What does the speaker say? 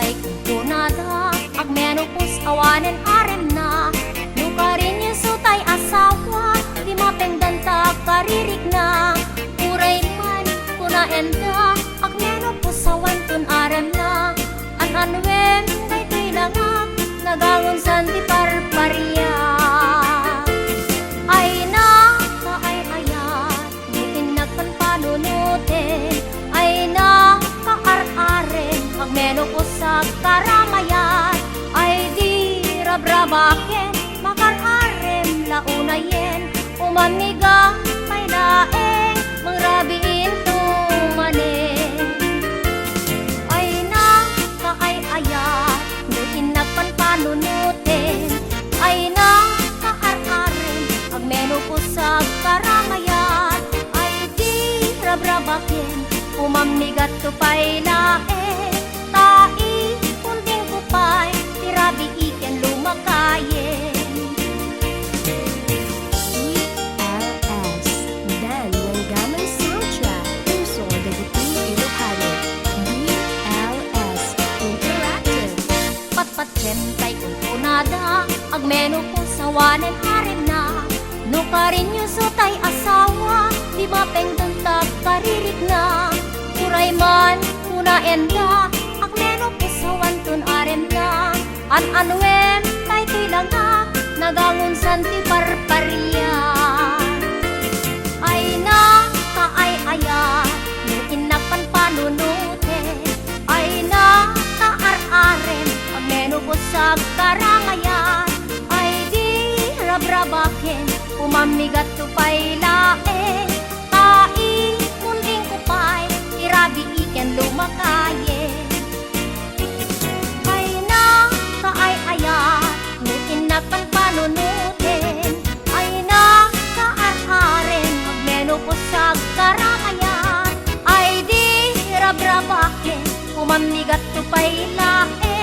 tay kunada agmenopos awanen arem na nukarin yung sutay asawa di mapengdanta karirik na uray man kuna enda agmenopos awantun arem na anwem kay kailangan nagangon santi parparia ay na kaay-ayat diin nagpanpanunutin ay na kaar-aren agmenopos sa karamayan ay di rabrabaken makar-arem launayen umamigang may laeng mangrabiin tumanen ay na kaay-ayat diin nagpanpanunutin ay na kaar-aren agmenopos sa karamayan ay di rabrabaken umamigat tupay laeng tai kunting kupay tirabi iken lumakayen DLS Dan Langgaman Soundtrack Puso Daguting Ilocano DLS Interactive patpatken tay kunada agmenopos awanen harem na nukarin yung sutay asawa di mapengdanta karirik na uray man kuna enda agmenopos awantun arem na anwem tay kailangan nagangon santi parparia ay na kaay-ayat nuin nagpanpanunutin ay na kaar-aren agmenopos sa karangayan ay di rabrabaken umamigat tupay laeng tai kunting kupay irabi iken lumakayen ay na kaay-ayat nuin nagpanpanunutin ay na kaar-aren agmenopos sa karangayan ay di rabrabaken umamigat tupay laeng